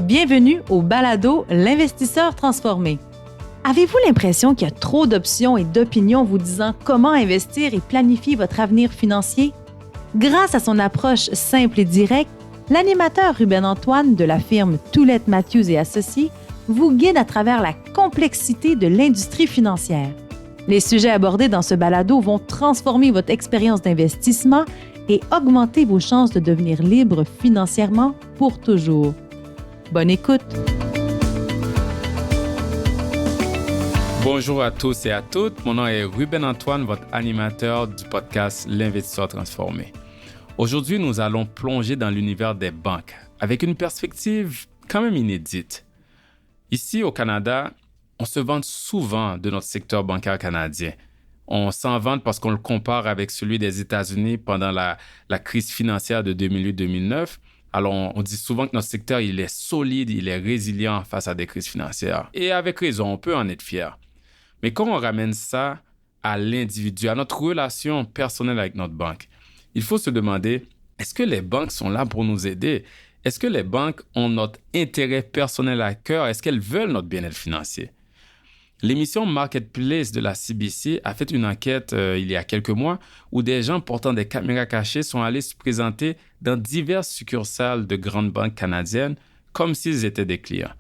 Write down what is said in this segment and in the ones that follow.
Bienvenue au balado L'investisseur transformé. Avez-vous l'impression qu'il y a trop d'options et d'opinions vous disant comment investir et planifier votre avenir financier? Grâce à son approche simple et directe, l'animateur Ruben Antoine de la firme Toulette Matthews et Associés vous guide à travers la complexité de l'industrie financière. Les sujets abordés dans ce balado vont transformer votre expérience d'investissement et augmenter vos chances de devenir libre financièrement pour toujours. Bonne écoute! Bonjour à tous et à toutes, mon nom est Ruben Antoine, votre animateur du podcast L'Investisseur transformé. Aujourd'hui, nous allons plonger dans l'univers des banques avec une perspective quand même inédite. Ici au Canada, on se vante souvent de notre secteur bancaire canadien. On s'en vante parce qu'on le compare avec celui des États-Unis pendant la crise financière de 2008-2009. Alors, on dit souvent que notre secteur, il est solide, il est résilient face à des crises financières. Et avec raison, on peut en être fier. Mais quand on ramène ça à l'individu, à notre relation personnelle avec notre banque, il faut se demander, est-ce que les banques sont là pour nous aider? Est-ce que les banques ont notre intérêt personnel à cœur? Est-ce qu'elles veulent notre bien-être financier? L'émission Marketplace de la CBC a fait une enquête il y a quelques mois où des gens portant des caméras cachées sont allés se présenter dans diverses succursales de grandes banques canadiennes comme s'ils étaient des clients.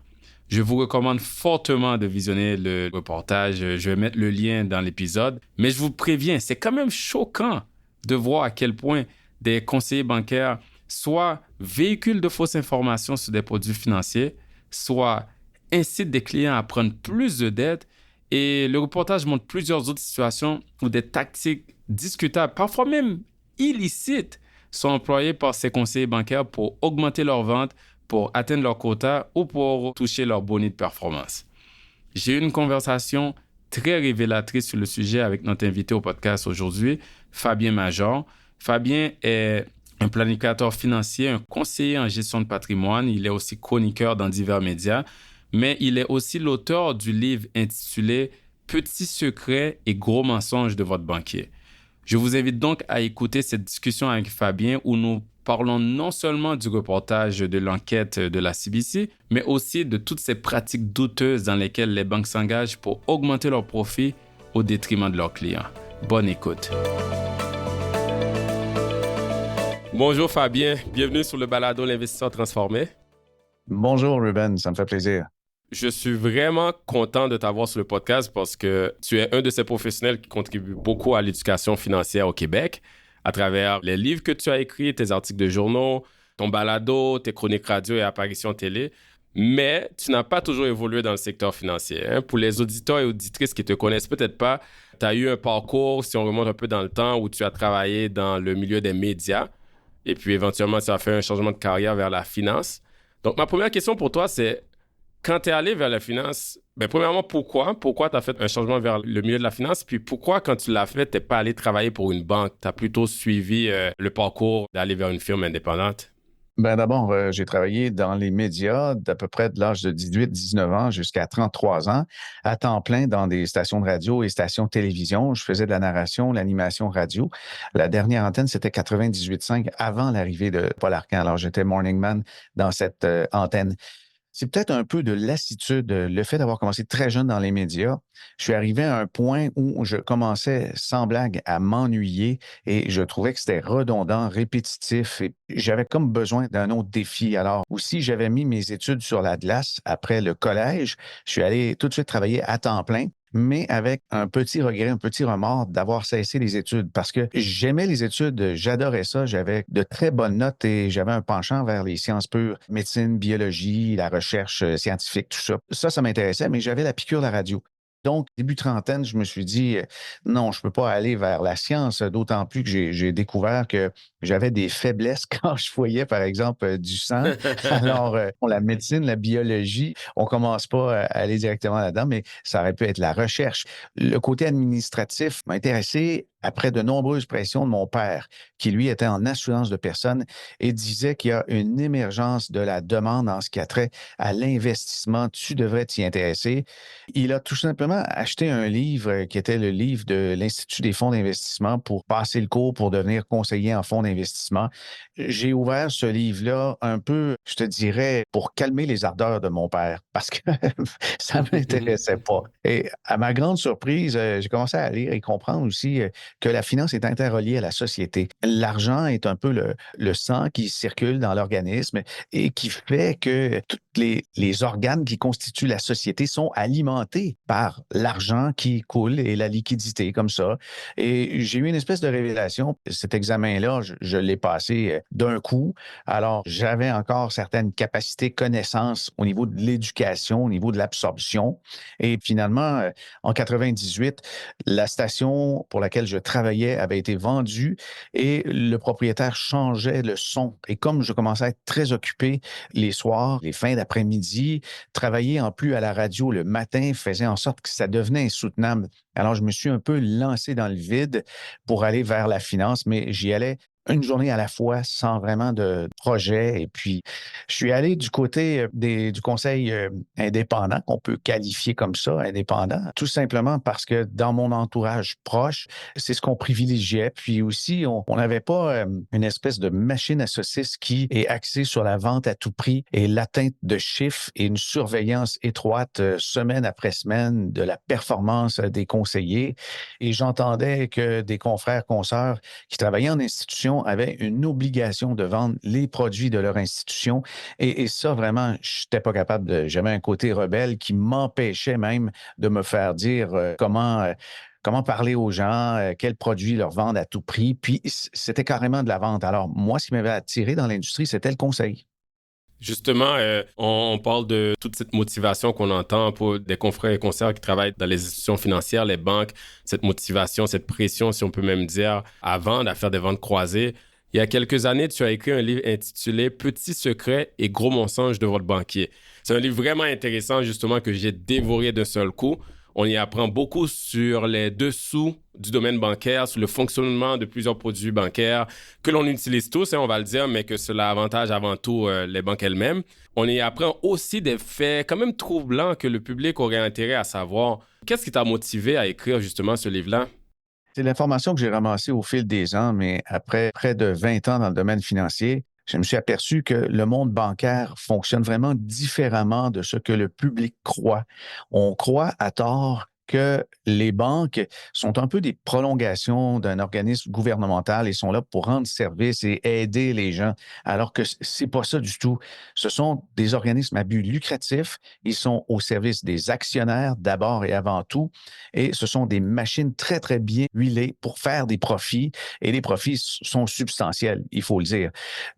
Je vous recommande fortement de visionner le reportage. Je vais mettre le lien dans l'épisode. Mais je vous préviens, c'est quand même choquant de voir à quel point des conseillers bancaires soit véhiculent de fausses informations sur des produits financiers, soit incitent des clients à prendre plus de dettes. Et le reportage montre plusieurs autres situations où des tactiques discutables, parfois même illicites, sont employées par ces conseillers bancaires pour augmenter leurs ventes, pour atteindre leur quota ou pour toucher leur bonus de performance. J'ai eu une conversation très révélatrice sur le sujet avec notre invité au podcast aujourd'hui, Fabien Major. Fabien est un planificateur financier, un conseiller en gestion de patrimoine. Il est aussi chroniqueur dans divers médias, mais il est aussi l'auteur du livre intitulé « Petits secrets et gros mensonges de votre banquier ». Je vous invite donc à écouter cette discussion avec Fabien où nous parlons non seulement du reportage de l'enquête de la CBC, mais aussi de toutes ces pratiques douteuses dans lesquelles les banques s'engagent pour augmenter leurs profits au détriment de leurs clients. Bonne écoute. Bonjour Fabien, bienvenue sur le balado L'Investisseur transformé. Bonjour Ruben, ça me fait plaisir. Je suis vraiment content de t'avoir sur le podcast parce que tu es un de ces professionnels qui contribuent beaucoup à l'éducation financière au Québec à travers les livres que tu as écrits, tes articles de journaux, ton balado, tes chroniques radio et apparitions télé. Mais tu n'as pas toujours évolué dans le secteur financier. Pour les auditeurs et auditrices qui ne te connaissent peut-être pas, tu as eu un parcours, si on remonte un peu dans le temps, où tu as travaillé dans le milieu des médias et puis éventuellement tu as fait un changement de carrière vers la finance. Donc ma première question pour toi, c'est quand tu es allé vers la finance, premièrement, pourquoi? Pourquoi tu as fait un changement vers le milieu de la finance? Puis pourquoi, quand tu l'as fait, tu n'es pas allé travailler pour une banque? Tu as plutôt suivi le parcours d'aller vers une firme indépendante? D'abord, j'ai travaillé dans les médias d'à peu près de l'âge de 18-19 ans jusqu'à 33 ans, à temps plein dans des stations de radio et stations de télévision. Je faisais de la narration, l'animation radio. La dernière antenne, c'était 98.5 avant l'arrivée de Paul Arcand. Alors, j'étais morning man dans cette antenne. C'est peut-être un peu de lassitude, le fait d'avoir commencé très jeune dans les médias. Je suis arrivé à un point où je commençais, sans blague, à m'ennuyer et je trouvais que c'était redondant, répétitif et j'avais comme besoin d'un autre défi. Alors aussi, j'avais mis mes études sur la glace après le collège. Je suis allé tout de suite travailler à temps plein, mais avec un petit regret, un petit remords d'avoir cessé les études parce que j'aimais les études, j'adorais ça, j'avais de très bonnes notes et j'avais un penchant vers les sciences pures, médecine, biologie, la recherche scientifique, tout ça. Ça m'intéressait, mais j'avais la piqûre de la radio. Donc, début trentaine, je me suis dit, non, je ne peux pas aller vers la science, d'autant plus que j'ai découvert que j'avais des faiblesses quand je voyais, par exemple, du sang. Alors, la médecine, la biologie, on ne commence pas à aller directement là-dedans, mais ça aurait pu être la recherche. Le côté administratif m'intéressait après de nombreuses pressions de mon père, qui lui était en assurance de personnes et disait qu'il y a une émergence de la demande en ce qui a trait à l'investissement. Tu devrais t'y intéresser. Il a tout simplement acheté un livre qui était le livre de l'Institut des fonds d'investissement pour passer le cours pour devenir conseiller en fonds d'investissement. J'ai ouvert ce livre-là un peu, je te dirais, pour calmer les ardeurs de mon père parce que ça ne m'intéressait pas. Et à ma grande surprise, j'ai commencé à lire et comprendre aussi que la finance est interreliée à la société. L'argent est un peu le sang qui circule dans l'organisme et qui fait que tous les organes qui constituent la société sont alimentés par l'argent qui coule et la liquidité comme ça. Et j'ai eu une espèce de révélation. Cet examen-là, je l'ai passé d'un coup. Alors, j'avais encore certaines capacités, connaissances au niveau de l'éducation, au niveau de l'absorption. Et finalement, en 98, la station pour laquelle je travaillais avait été vendue et le propriétaire changeait le son. Et comme je commençais à être très occupé les soirs, les fins d'après-midi, travailler en plus à la radio le matin faisait en sorte que ça devenait insoutenable. Alors, je me suis un peu lancé dans le vide pour aller vers la finance, mais j'y allais une journée à la fois sans vraiment de projet. Et puis, je suis allé du côté du conseil indépendant, qu'on peut qualifier comme ça, indépendant, tout simplement parce que dans mon entourage proche, c'est ce qu'on privilégiait. Puis aussi, on n'avait pas une espèce de machine à saucisses qui est axée sur la vente à tout prix et l'atteinte de chiffres et une surveillance étroite semaine après semaine de la performance des conseillers. Et j'entendais que des confrères, consoeurs qui travaillaient en institution avaient une obligation de vendre les produits de leur institution. Et ça, vraiment, je n'étais pas capable de... J'avais un côté rebelle qui m'empêchait même de me faire dire comment parler aux gens, quels produits leur vendre à tout prix. Puis, c'était carrément de la vente. Alors, moi, ce qui m'avait attiré dans l'industrie, c'était le conseil. Justement, on parle de toute cette motivation qu'on entend pour des confrères et consoeurs qui travaillent dans les institutions financières, les banques, cette motivation, cette pression, si on peut même dire, à vendre, à faire des ventes croisées. Il y a quelques années, tu as écrit un livre intitulé « Petits secrets et gros mensonges de votre banquier ». C'est un livre vraiment intéressant, justement, que j'ai dévoré d'un seul coup. On y apprend beaucoup sur les dessous du domaine bancaire, sur le fonctionnement de plusieurs produits bancaires que l'on utilise tous, on va le dire, mais que cela avantage avant tout les banques elles-mêmes. On y apprend aussi des faits quand même troublants que le public aurait intérêt à savoir. Qu'est-ce qui t'a motivé à écrire justement ce livre-là? C'est l'information que j'ai ramassée au fil des ans, mais après près de 20 ans dans le domaine financier, je me suis aperçu que le monde bancaire fonctionne vraiment différemment de ce que le public croit. On croit à tort que les banques sont un peu des prolongations d'un organisme gouvernemental et sont là pour rendre service et aider les gens, alors que c'est pas ça du tout. Ce sont des organismes à but lucratif. Ils sont au service des actionnaires d'abord et avant tout, et ce sont des machines très, très bien huilées pour faire des profits, et les profits sont substantiels, il faut le dire.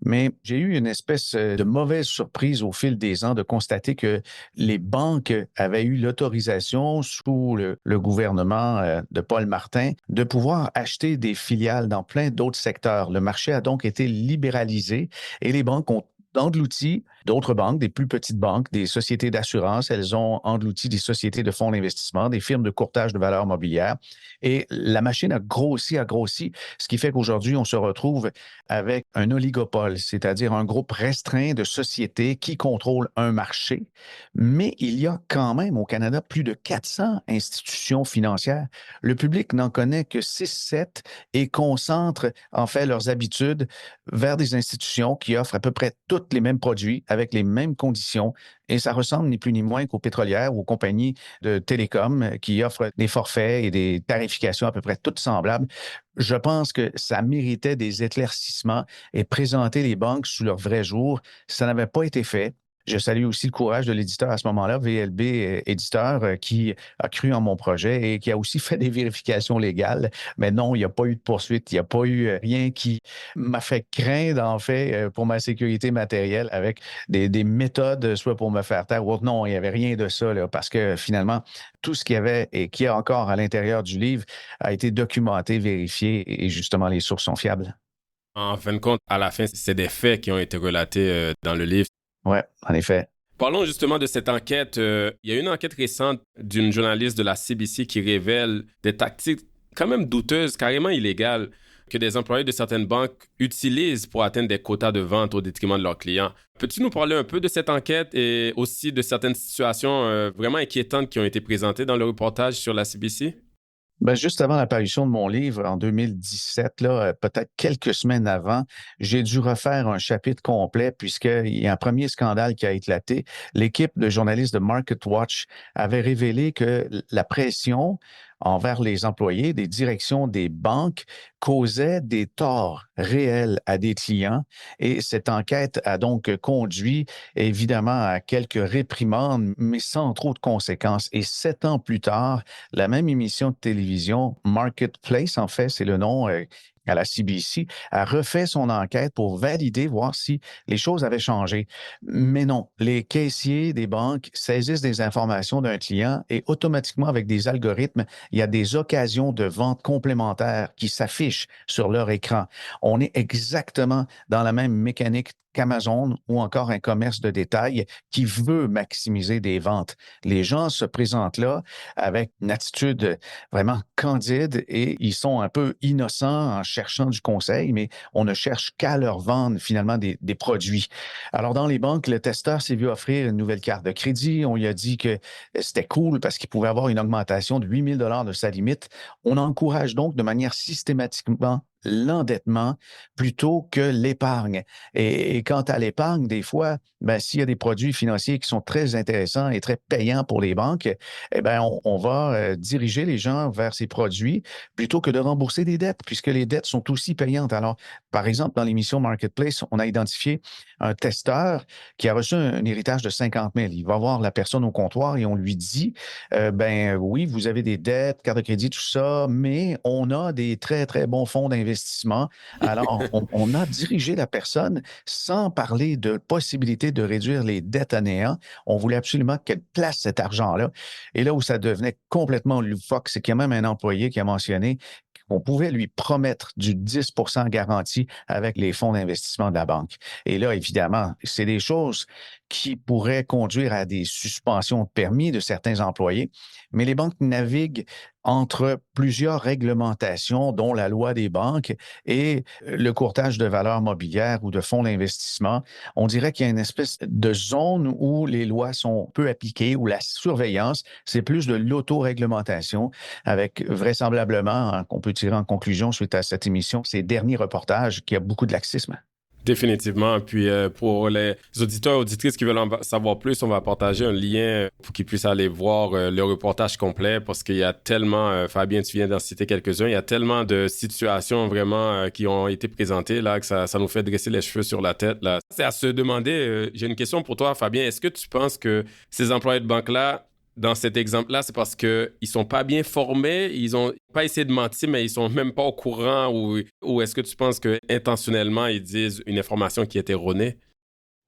Mais j'ai eu une espèce de mauvaise surprise au fil des ans de constater que les banques avaient eu l'autorisation sous le gouvernement de Paul Martin de pouvoir acheter des filiales dans plein d'autres secteurs. Le marché a donc été libéralisé et les banques ont englouti d'autres banques, des plus petites banques, des sociétés d'assurance. Elles ont englouti des sociétés de fonds d'investissement, des firmes de courtage de valeurs mobilières. Et la machine a grossi, ce qui fait qu'aujourd'hui, on se retrouve avec un oligopole, c'est-à-dire un groupe restreint de sociétés qui contrôlent un marché. Mais il y a quand même au Canada plus de 400 institutions financières. Le public n'en connaît que 6-7 et concentre en fait leurs habitudes vers des institutions qui offrent à peu près tous les mêmes produits avec les mêmes conditions. Et ça ressemble ni plus ni moins qu'aux pétrolières ou aux compagnies de télécom qui offrent des forfaits et des tarifications à peu près toutes semblables. Je pense que ça méritait des éclaircissements et présenter les banques sous leur vrai jour. Ça n'avait pas été fait. Je salue aussi le courage de l'éditeur à ce moment-là, VLB Éditeur, qui a cru en mon projet et qui a aussi fait des vérifications légales. Mais non, il n'y a pas eu de poursuite, il n'y a pas eu rien qui m'a fait craindre, en fait, pour ma sécurité matérielle avec des méthodes, soit pour me faire taire ou autre. Non, il n'y avait rien de ça, là, parce que finalement, tout ce qu'il y avait et qu'il y a encore à l'intérieur du livre a été documenté, vérifié et justement, les sources sont fiables. En fin de compte, à la fin, c'est des faits qui ont été relatés dans le livre. Oui, en effet. Parlons justement de cette enquête. Il y a une enquête récente d'une journaliste de la CBC qui révèle des tactiques quand même douteuse, carrément illégale, que des employés de certaines banques utilisent pour atteindre des quotas de vente au détriment de leurs clients. Peux-tu nous parler un peu de cette enquête et aussi de certaines situations vraiment inquiétantes qui ont été présentées dans le reportage sur la CBC? Ben, juste avant l'apparition de mon livre en 2017, là, peut-être quelques semaines avant, j'ai dû refaire un chapitre complet puisqu'il y a un premier scandale qui a éclaté. L'équipe de journalistes de MarketWatch avait révélé que la pression envers les employés des directions des banques causait des torts réels à des clients et cette enquête a donc conduit évidemment à quelques réprimandes, mais sans trop de conséquences. Et 7 ans plus tard, la même émission de télévision, Marketplace, en fait, c'est le nom à la CBC, a refait son enquête pour valider, voir si les choses avaient changé. Mais non, les caissiers des banques saisissent des informations d'un client et automatiquement, avec des algorithmes, il y a des occasions de vente complémentaires qui s'affichent sur leur écran. On est exactement dans la même mécanique qu'Amazon ou encore un commerce de détail qui veut maximiser des ventes. Les gens se présentent là avec une attitude vraiment candide et ils sont un peu innocents en cherchant du conseil, mais on ne cherche qu'à leur vendre finalement des produits. Alors dans les banques, le testeur s'est vu offrir une nouvelle carte de crédit. On lui a dit que c'était cool parce qu'il pouvait avoir une augmentation de 8 000 de sa limite. On encourage donc de manière systématiquement l'endettement plutôt que l'épargne. Et quant à l'épargne, des fois, ben, s'il y a des produits financiers qui sont très intéressants et très payants pour les banques, eh ben, on va diriger les gens vers ces produits plutôt que de rembourser des dettes, puisque les dettes sont aussi payantes. Alors, par exemple, dans l'émission Marketplace, on a identifié un testeur qui a reçu un héritage de 50 000. Il va voir la personne au comptoir et on lui dit, ben oui, vous avez des dettes, carte de crédit, tout ça, mais on a des très, très bons fonds d'investissement. Alors, on a dirigé la personne sans parler de possibilité de réduire les dettes à néant. On voulait absolument qu'elle place cet argent-là. Et là où ça devenait complètement loufoque, c'est qu'il y a même un employé qui a mentionné qu'on pouvait lui promettre du 10 garanti avec les fonds d'investissement de la banque. Et là, évidemment, c'est des choses qui pourraient conduire à des suspensions de permis de certains employés, mais les banques naviguent entre plusieurs réglementations, dont la loi des banques et le courtage de valeurs mobilières ou de fonds d'investissement. On dirait qu'il y a une espèce de zone où les lois sont peu appliquées, où la surveillance, c'est plus de l'autoréglementation, avec vraisemblablement, hein, qu'on peut tirer en conclusion suite à cette émission, ces derniers reportages, qu'il y a beaucoup de laxisme. Définitivement. Puis pour les auditeurs et auditrices qui veulent en savoir plus, on va partager un lien pour qu'ils puissent aller voir le reportage complet parce qu'il y a tellement, Fabien, tu viens d'en citer quelques-uns, il y a tellement de situations vraiment qui ont été présentées là que ça nous fait dresser les cheveux sur la tête. Là. C'est à se demander, j'ai une question pour toi, Fabien. Est-ce que tu penses que ces employés de banque-là, dans cet exemple-là, c'est parce qu'ils ne sont pas bien formés, ils n'ont pas essayé de mentir, mais ils ne sont même pas au courant ou est-ce que tu penses qu'intentionnellement, ils disent une information qui est erronée?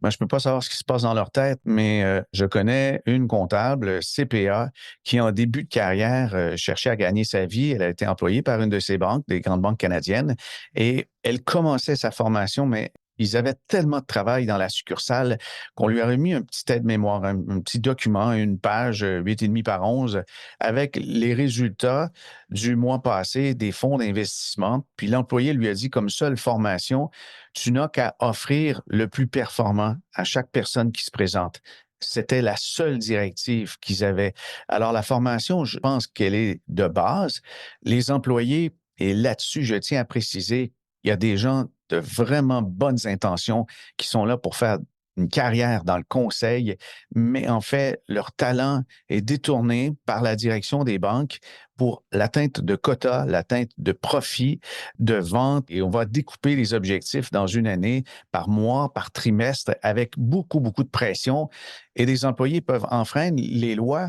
Ben, je ne peux pas savoir ce qui se passe dans leur tête, mais je connais une comptable CPA qui, en début de carrière, cherchait à gagner sa vie. Elle a été employée par une de ces banques, des grandes banques canadiennes, et elle commençait sa formation, mais ils avaient tellement de travail dans la succursale qu'on lui a remis un petit aide-mémoire, un petit document, une page 8,5 par 11, avec les résultats du mois passé des fonds d'investissement. Puis l'employé lui a dit comme seule formation, tu n'as qu'à offrir le plus performant à chaque personne qui se présente. C'était la seule directive qu'ils avaient. Alors, la formation, je pense qu'elle est de base. Les employés, et là-dessus, je tiens à préciser, il y a des gens de vraiment bonnes intentions qui sont là pour faire une carrière dans le conseil, mais en fait, leur talent est détourné par la direction des banques pour l'atteinte de quotas, l'atteinte de profits, de ventes, et on va découper les objectifs dans une année, par mois, par trimestre, avec beaucoup, beaucoup de pression, et les employés peuvent enfreindre les lois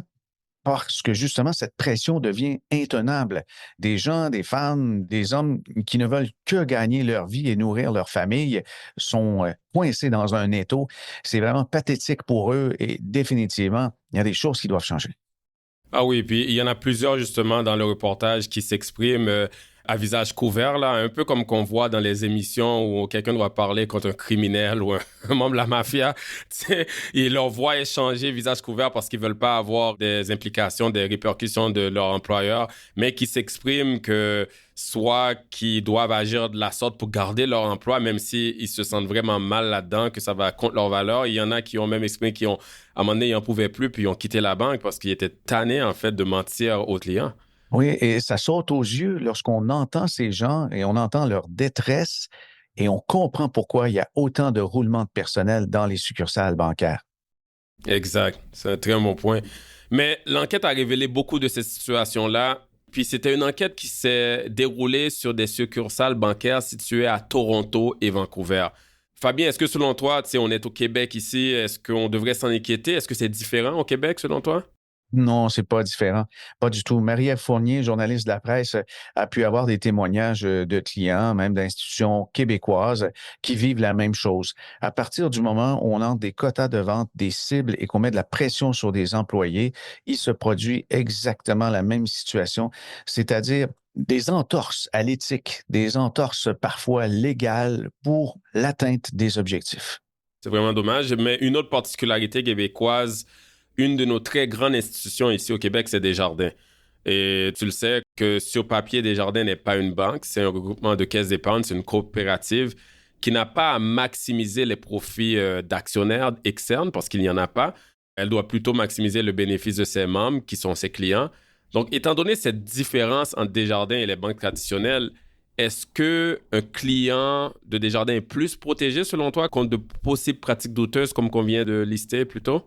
parce que justement, cette pression devient intenable. Des gens, des femmes, des hommes qui ne veulent que gagner leur vie et nourrir leur famille sont coincés dans un étau. C'est vraiment pathétique pour eux et définitivement, il y a des choses qui doivent changer. Ah oui, puis il y en a plusieurs justement dans le reportage qui s'expriment à visage couvert, là, un peu comme qu'on voit dans les émissions où quelqu'un doit parler contre un criminel ou un membre de la mafia. Tu sais, ils leur voient échanger visage couvert parce qu'ils veulent pas avoir des implications, des répercussions de leur employeur, mais qui s'expriment que soit qu'ils doivent agir de la sorte pour garder leur emploi, même s'ils se sentent vraiment mal là-dedans, que ça va contre leurs valeurs. Il y en a qui ont même exprimé à un moment donné, ils n'en pouvaient plus, puis ils ont quitté la banque parce qu'ils étaient tannés, en fait, de mentir aux clients. Oui, et ça saute aux yeux lorsqu'on entend ces gens et on entend leur détresse et on comprend pourquoi il y a autant de roulements de personnel dans les succursales bancaires. Exact, c'est un très bon point. Mais l'enquête a révélé beaucoup de ces situations-là. Puis c'était une enquête qui s'est déroulée sur des succursales bancaires situées à Toronto et Vancouver. Fabien, est-ce que selon toi, tu sais, on est au Québec ici, est-ce qu'on devrait s'en inquiéter? Est-ce que c'est différent au Québec selon toi? Non, c'est pas différent. Pas du tout. Marie-Ève Fournier, journaliste de la presse, a pu avoir des témoignages de clients, même d'institutions québécoises, qui vivent la même chose. À partir du moment où on entre des quotas de vente, des cibles et qu'on met de la pression sur des employés, il se produit exactement la même situation, c'est-à-dire des entorses à l'éthique, des entorses parfois légales pour l'atteinte des objectifs. C'est vraiment dommage. Mais une autre particularité québécoise, une de nos très grandes institutions ici au Québec, c'est Desjardins. Et tu le sais que sur papier, Desjardins n'est pas une banque, c'est un regroupement de caisses d'épargne, c'est une coopérative qui n'a pas à maximiser les profits d'actionnaires externes parce qu'il n'y en a pas. Elle doit plutôt maximiser le bénéfice de ses membres qui sont ses clients. Donc, étant donné cette différence entre Desjardins et les banques traditionnelles, est-ce qu'un client de Desjardins est plus protégé selon toi contre de possibles pratiques douteuses comme qu'on vient de lister plus tôt?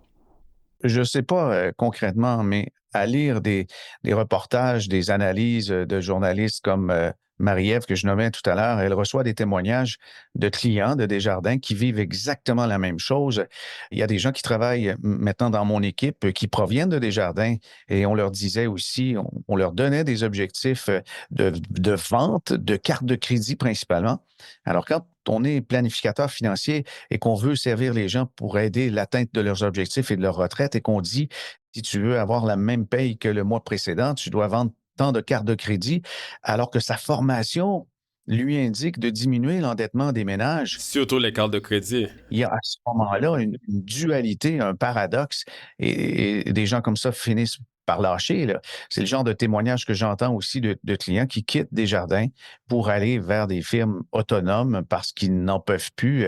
Je ne sais pas concrètement, mais à lire des reportages, des analyses de journalistes comme Marie-Ève, que je nommais tout à l'heure, elle reçoit des témoignages de clients de Desjardins qui vivent exactement la même chose. Il y a des gens qui travaillent maintenant dans mon équipe qui proviennent de Desjardins et on leur disait aussi, on leur donnait des objectifs de vente de cartes de crédit principalement. Alors, quand on est planificateur financier et qu'on veut servir les gens pour aider l'atteinte de leurs objectifs et de leur retraite et qu'on dit, si tu veux avoir la même paye que le mois précédent, tu dois vendre tant de cartes de crédit, alors que sa formation lui indique de diminuer l'endettement des ménages. Surtout les cartes de crédit. Il y a à ce moment-là une dualité, un paradoxe, et des gens comme ça finissent par lâcher, là. C'est le genre de témoignage que j'entends aussi de clients qui quittent Desjardins pour aller vers des firmes autonomes parce qu'ils n'en peuvent plus,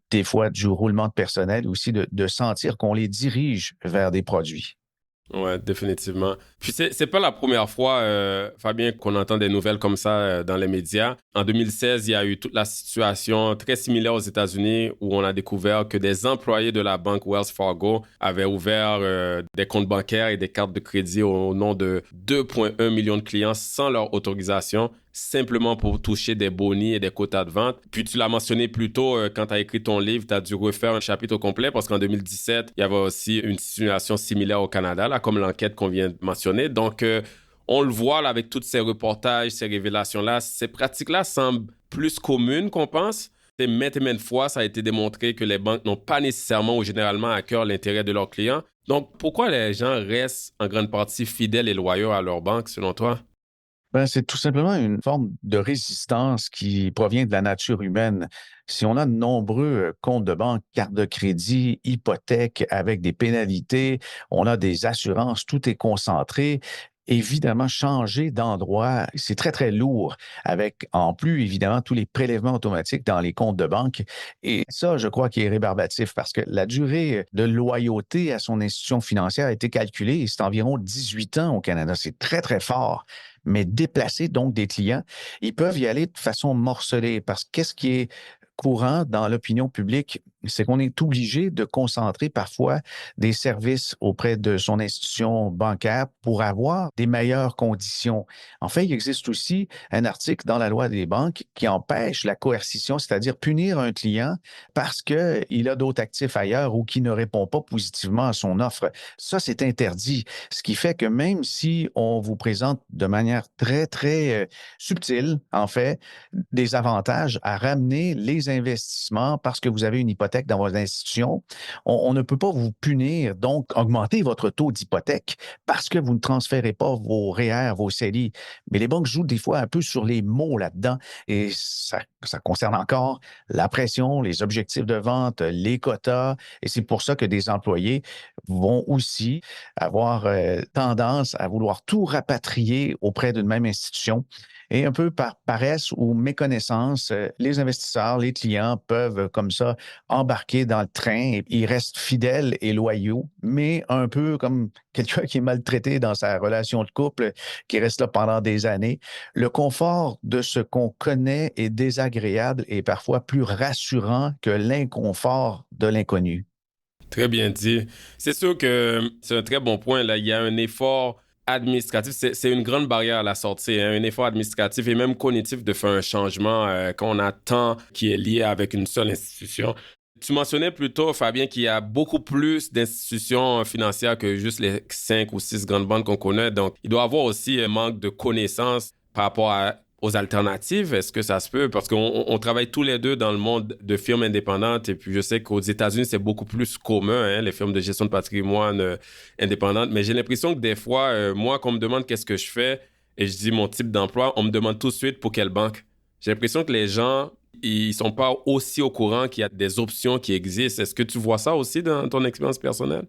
des fois du roulement de personnel, aussi de sentir qu'on les dirige vers des produits. Ouais, définitivement. Puis c'est pas la première fois, Fabien, qu'on entend des nouvelles comme ça dans les médias. En 2016, il y a eu toute la situation très similaire aux États-Unis où on a découvert que des employés de la banque Wells Fargo avaient ouvert des comptes bancaires et des cartes de crédit au nom de 2,1 millions de clients sans leur autorisation, simplement pour toucher des bonis et des quotas de vente. Puis tu l'as mentionné plus tôt, quand tu as écrit ton livre, tu as dû refaire un chapitre au complet parce qu'en 2017, il y avait aussi une situation similaire au Canada, là, comme l'enquête qu'on vient de mentionner. Donc, on le voit là, avec tous ces reportages, ces révélations-là. Ces pratiques-là semblent plus communes qu'on pense. Et maintes et maintes fois, ça a été démontré que les banques n'ont pas nécessairement ou généralement à cœur l'intérêt de leurs clients. Donc, pourquoi les gens restent en grande partie fidèles et loyaux à leur banque, selon toi? Ben, c'est tout simplement une forme de résistance qui provient de la nature humaine. Si on a de nombreux comptes de banque, cartes de crédit, hypothèques avec des pénalités, on a des assurances, tout est concentré. Évidemment, changer d'endroit, c'est très, très lourd, avec en plus, évidemment, tous les prélèvements automatiques dans les comptes de banque. Et ça, je crois qu'il est rébarbatif parce que la durée de loyauté à son institution financière a été calculée et c'est environ 18 ans au Canada. C'est très, très fort. Mais déplacer donc des clients, ils peuvent y aller de façon morcelée parce que qu'est-ce qui est courant dans l'opinion publique, c'est qu'on est obligé de concentrer parfois des services auprès de son institution bancaire pour avoir des meilleures conditions. En fait, il existe aussi un article dans la loi des banques qui empêche la coercition, c'est-à-dire punir un client parce qu'il a d'autres actifs ailleurs ou qui ne répond pas positivement à son offre. Ça, c'est interdit. Ce qui fait que même si on vous présente de manière très, très subtile, en fait, des avantages à ramener les investissements parce que vous avez une hypothèque d'hypothèque dans votre institution, on ne peut pas vous punir, donc augmenter votre taux d'hypothèque parce que vous ne transférez pas vos REER, vos CELI. Mais les banques jouent des fois un peu sur les mots là-dedans et ça concerne encore la pression, les objectifs de vente, les quotas. Et c'est pour ça que des employés vont aussi avoir tendance à vouloir tout rapatrier auprès d'une même institution. Et un peu par paresse ou méconnaissance, les investisseurs, les clients peuvent comme ça embarquer dans le train et ils restent fidèles et loyaux, mais un peu comme quelqu'un qui est maltraité dans sa relation de couple, qui reste là pendant des années. Le confort de ce qu'on connaît est désagréable et parfois plus rassurant que l'inconfort de l'inconnu. Très bien dit. C'est sûr que c'est un très bon point. Là. Il y a un effort administratif. C'est une grande barrière à la sortie, hein, un effort administratif et même cognitif de faire un changement quand on a tant qui est lié avec une seule institution. Tu mentionnais plus tôt, Fabien, qu'il y a beaucoup plus d'institutions financières que juste les 5 ou 6 grandes banques qu'on connaît. Donc, il doit y avoir aussi un manque de connaissances par rapport aux alternatives. Est-ce que ça se peut? Parce qu'on travaille tous les deux dans le monde de firmes indépendantes et puis je sais qu'aux États-Unis, c'est beaucoup plus commun, hein, les firmes de gestion de patrimoine indépendantes. Mais j'ai l'impression que des fois, moi, quand on me demande qu'est-ce que je fais et je dis mon type d'emploi, on me demande tout de suite pour quelle banque. J'ai l'impression que les gens, ils sont pas aussi au courant qu'il y a des options qui existent. Est-ce que tu vois ça aussi dans ton expérience personnelle?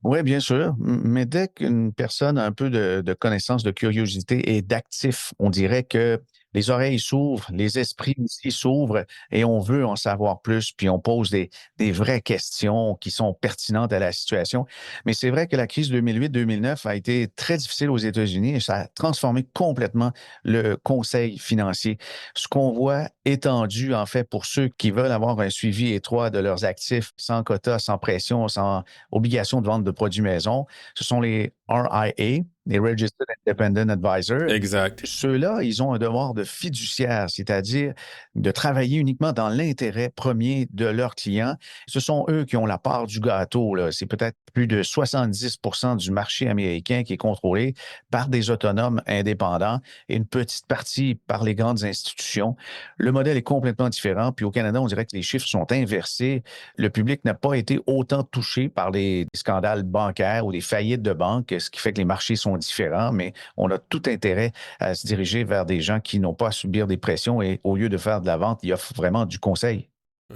Oui, bien sûr. Mais dès qu'une personne a un peu de connaissance, de curiosité et d'actif, on dirait que les oreilles s'ouvrent, les esprits aussi s'ouvrent et on veut en savoir plus, puis on pose des vraies questions qui sont pertinentes à la situation. Mais c'est vrai que la crise 2008-2009 a été très difficile aux États-Unis et ça a transformé complètement le conseil financier. Ce qu'on voit étendu, en fait, pour ceux qui veulent avoir un suivi étroit de leurs actifs, sans quota, sans pression, sans obligation de vente de produits maison, ce sont les RIA, les Registered Independent Advisors. Exact. Ceux-là, ils ont un devoir de fiduciaire, c'est-à-dire de travailler uniquement dans l'intérêt premier de leurs clients. Ce sont eux qui ont la part du gâteau, là. C'est peut-être plus de 70% du marché américain qui est contrôlé par des autonomes indépendants et une petite partie par les grandes institutions. Le modèle est complètement différent. Puis au Canada, on dirait que les chiffres sont inversés. Le public n'a pas été autant touché par les scandales bancaires ou des faillites de banques, ce qui fait que les marchés sont différents, mais on a tout intérêt à se diriger vers des gens qui n'ont pas à subir des pressions et au lieu de faire de la vente, ils offrent vraiment du conseil.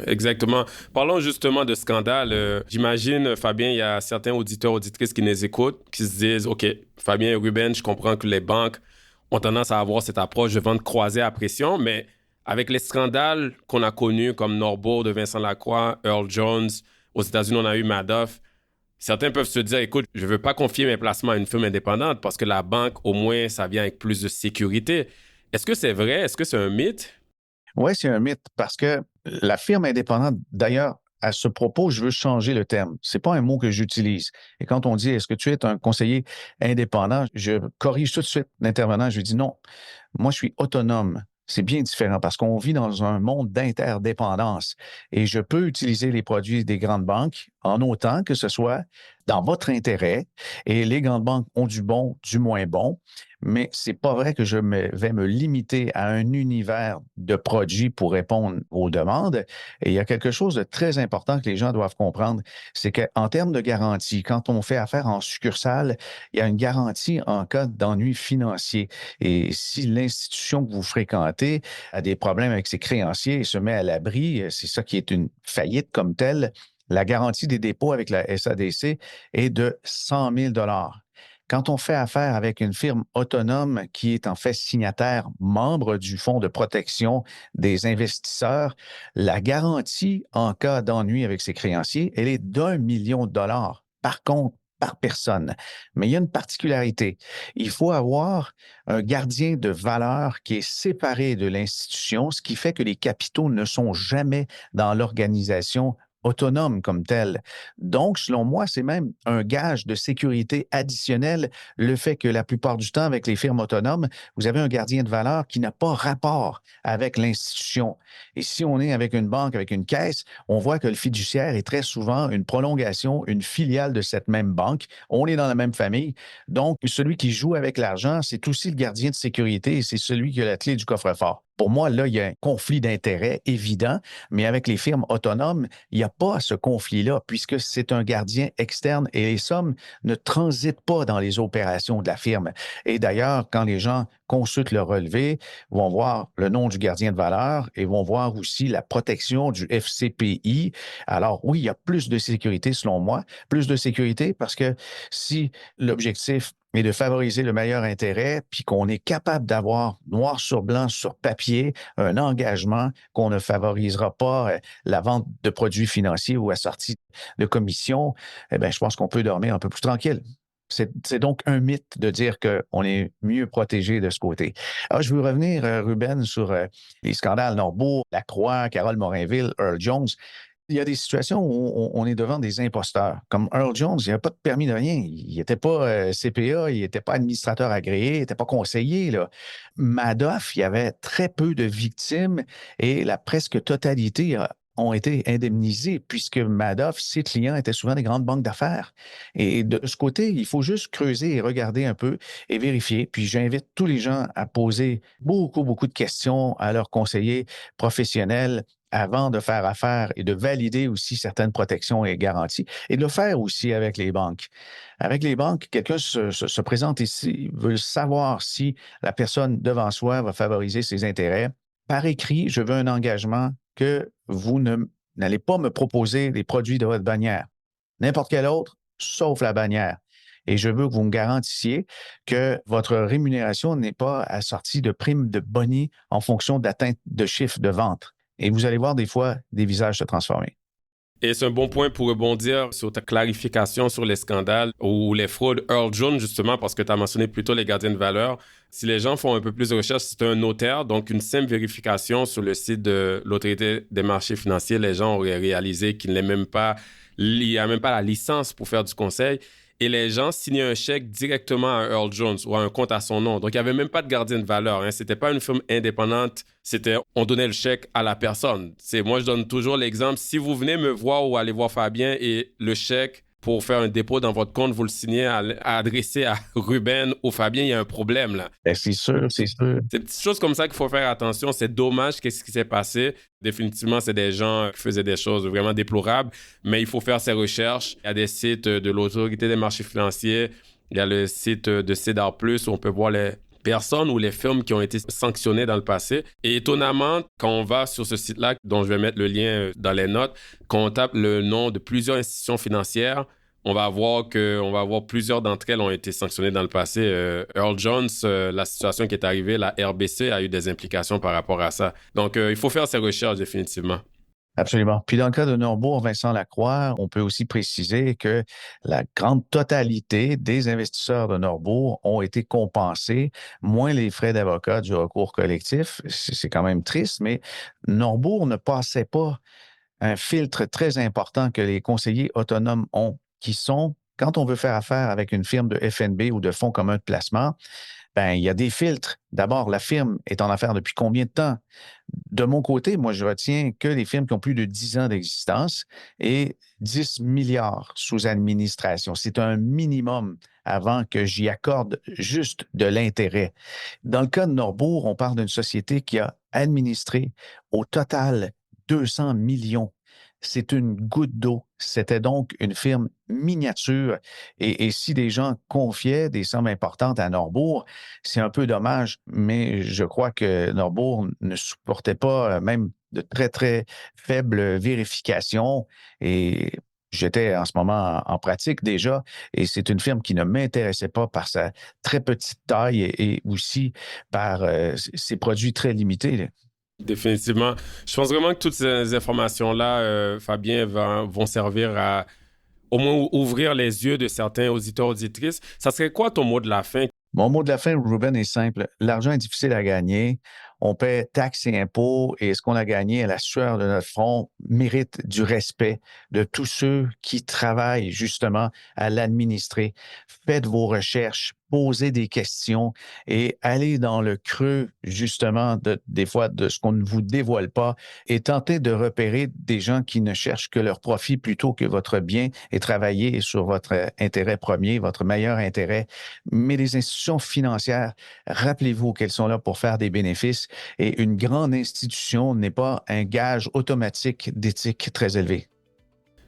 Exactement. Parlons justement de scandale. J'imagine, Fabien, il y a certains auditeurs, auditrices qui nous écoutent, qui se disent, OK, Fabien et Ruben, je comprends que les banques ont tendance à avoir cette approche de vente croisée à pression, mais avec les scandales qu'on a connus comme Norbourg de Vincent Lacroix, Earl Jones, aux États-Unis, on a eu Madoff. Certains peuvent se dire, écoute, je ne veux pas confier mes placements à une firme indépendante parce que la banque, au moins, ça vient avec plus de sécurité. Est-ce que c'est vrai? Est-ce que c'est un mythe? Oui, c'est un mythe parce que la firme indépendante, d'ailleurs, à ce propos, je veux changer le terme. C'est pas un mot que j'utilise. Et quand on dit, est-ce que tu es un conseiller indépendant, je corrige tout de suite l'intervenant. Je lui dis non. Moi, je suis autonome. C'est bien différent parce qu'on vit dans un monde d'interdépendance et je peux utiliser les produits des grandes banques en autant que ce soit dans votre intérêt et les grandes banques ont du bon, du moins bon, mais c'est pas vrai que vais me limiter à un univers de produits pour répondre aux demandes. Et il y a quelque chose de très important que les gens doivent comprendre, c'est qu'en termes de garantie, quand on fait affaire en succursale, il y a une garantie en cas d'ennui financier. Et si l'institution que vous fréquentez a des problèmes avec ses créanciers et se met à l'abri, c'est ça qui est une faillite comme telle, la garantie des dépôts avec la SADC est de 100 000 $. Quand on fait affaire avec une firme autonome qui est en fait signataire, membre du Fonds de protection des investisseurs, la garantie en cas d'ennui avec ses créanciers, elle est d'1 million de dollars. Par contre, par personne. Mais il y a une particularité. Il faut avoir un gardien de valeur qui est séparé de l'institution, ce qui fait que les capitaux ne sont jamais dans l'organisation autonome comme tel. Donc, selon moi, c'est même un gage de sécurité additionnel, le fait que la plupart du temps, avec les firmes autonomes, vous avez un gardien de valeur qui n'a pas rapport avec l'institution. Et si on est avec une banque, avec une caisse, on voit que le fiduciaire est très souvent une prolongation, une filiale de cette même banque. On est dans la même famille. Donc, celui qui joue avec l'argent, c'est aussi le gardien de sécurité et c'est celui qui a la clé du coffre-fort. Pour moi, là, il y a un conflit d'intérêts évident, mais avec les firmes autonomes, il n'y a pas ce conflit-là puisque c'est un gardien externe et les sommes ne transitent pas dans les opérations de la firme. Et d'ailleurs, quand les gens consultent le relevé, vont voir le nom du gardien de valeur et vont voir aussi la protection du FCPI. Alors oui, il y a plus de sécurité selon moi, plus de sécurité parce que si l'objectif est de favoriser le meilleur intérêt, puis qu'on est capable d'avoir noir sur blanc sur papier un engagement qu'on ne favorisera pas la vente de produits financiers ou assortis de commissions, eh bien, je pense qu'on peut dormir un peu plus tranquille. C'est donc un mythe de dire qu'on est mieux protégé de ce côté. Alors, je veux revenir, Ruben, sur les scandales Norbourg, Lacroix, Carole Morinville, Earl Jones. Il y a des situations où on est devant des imposteurs. Comme Earl Jones, il n'avait pas de permis de rien. Il n'était pas CPA, il n'était pas administrateur agréé, il n'était pas conseiller, là. Madoff, il y avait très peu de victimes et la presque totalité ont été indemnisés puisque Madoff, ses clients étaient souvent des grandes banques d'affaires. Et de ce côté, il faut juste creuser et regarder un peu et vérifier. Puis j'invite tous les gens à poser beaucoup, beaucoup de questions à leurs conseillers professionnels avant de faire affaire et de valider aussi certaines protections et garanties et de le faire aussi avec les banques. Avec les banques, quelqu'un se présente ici, veut savoir si la personne devant soi va favoriser ses intérêts. Par écrit, je veux un engagement que vous n'allez pas me proposer des produits de votre bannière. N'importe quel autre, sauf la bannière. Et je veux que vous me garantissiez que votre rémunération n'est pas assortie de primes de boni en fonction d'atteinte de chiffre de vente. Et vous allez voir des fois des visages se transformer. Et c'est un bon point pour rebondir sur ta clarification sur les scandales ou les fraudes Earl Jones, justement, parce que tu as mentionné plutôt les gardiens de valeur. Si les gens font un peu plus de recherche, c'est un notaire, donc une simple vérification sur le site de l'Autorité des marchés financiers, les gens auraient réalisé qu'il n'y a même pas la licence pour faire du conseil. Et les gens signaient un chèque directement à Earl Jones ou à un compte à son nom. Donc, il n'y avait même pas de gardien de valeur. Ce n'était pas une firme indépendante. On donnait le chèque à la personne. Moi, je donne toujours l'exemple. Si vous venez me voir ou aller voir Fabien et le chèque pour faire un dépôt dans votre compte, vous le signez à adresser à Ruben ou Fabien, il y a un problème là. Bien, c'est sûr, c'est sûr. C'est des petites choses comme ça qu'il faut faire attention. C'est dommage qu'est-ce qui s'est passé. Définitivement, c'est des gens qui faisaient des choses vraiment déplorables, mais il faut faire ses recherches. Il y a des sites de l'Autorité des marchés financiers. Il y a le site de Cedar Plus où on peut voir les personnes ou les firmes qui ont été sanctionnées dans le passé. Et étonnamment, quand on va sur ce site-là, dont je vais mettre le lien dans les notes, quand on tape le nom de plusieurs institutions financières, on va voir plusieurs d'entre elles ont été sanctionnées dans le passé. Earl Jones, la situation qui est arrivée, la RBC a eu des implications par rapport à ça. Donc, il faut faire ses recherches définitivement. Absolument. Puis dans le cas de Norbourg, Vincent Lacroix, on peut aussi préciser que la grande totalité des investisseurs de Norbourg ont été compensés, moins les frais d'avocat du recours collectif. C'est quand même triste, mais Norbourg ne passait pas un filtre très important que les conseillers autonomes ont, qui sont, quand on veut faire affaire avec une firme de FNB ou de fonds communs de placement, ben, il y a des filtres. D'abord, la firme est en affaires depuis combien de temps? De mon côté, moi, je retiens que les firmes qui ont plus de 10 ans d'existence et 10 milliards sous administration. C'est un minimum avant que j'y accorde juste de l'intérêt. Dans le cas de Norbourg, on parle d'une société qui a administré au total 200 millions. C'est une goutte d'eau. C'était donc une firme miniature. Et si des gens confiaient des sommes importantes à Norbourg, c'est un peu dommage, mais je crois que Norbourg ne supportait pas même de très, très faibles vérifications. Et j'étais en ce moment en pratique déjà, et c'est une firme qui ne m'intéressait pas par sa très petite taille et aussi par ses produits très limités, là. Définitivement. Je pense vraiment que toutes ces informations-là, Fabien, vont servir à au moins ouvrir les yeux de certains auditeurs, auditrices. Ça serait quoi ton mot de la fin? Mon mot de la fin, Ruben, est simple. L'argent est difficile à gagner. On paie taxes et impôts et ce qu'on a gagné à la sueur de notre front mérite du respect de tous ceux qui travaillent justement à l'administrer. Faites vos recherches, poser des questions et aller dans le creux, justement, des fois, de ce qu'on ne vous dévoile pas et tenter de repérer des gens qui ne cherchent que leur profit plutôt que votre bien et travailler sur votre intérêt premier, votre meilleur intérêt. Mais les institutions financières, rappelez-vous qu'elles sont là pour faire des bénéfices et une grande institution n'est pas un gage automatique d'éthique très élevé.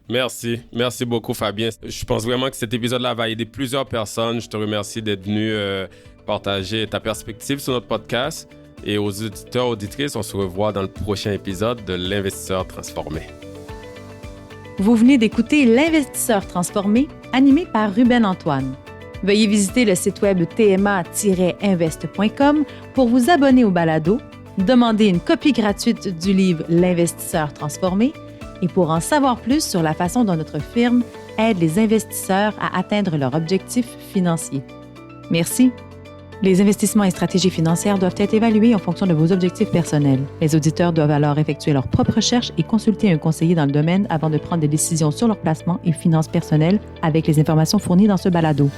Merci. Merci beaucoup, Fabien. Je pense vraiment que cet épisode-là va aider plusieurs personnes. Je te remercie d'être venu partager ta perspective sur notre podcast. Et aux auditeurs, auditrices, on se revoit dans le prochain épisode de l'Investisseur transformé. Vous venez d'écouter l'Investisseur transformé, animé par Ruben Antoine. Veuillez visiter le site web tma-invest.com pour vous abonner au balado, demander une copie gratuite du livre L'Investisseur transformé et pour en savoir plus sur la façon dont notre firme aide les investisseurs à atteindre leurs objectifs financiers. Merci. Les investissements et stratégies financières doivent être évalués en fonction de vos objectifs personnels. Les auditeurs doivent alors effectuer leurs propres recherches et consulter un conseiller dans le domaine avant de prendre des décisions sur leur placement et finances personnelles avec les informations fournies dans ce balado.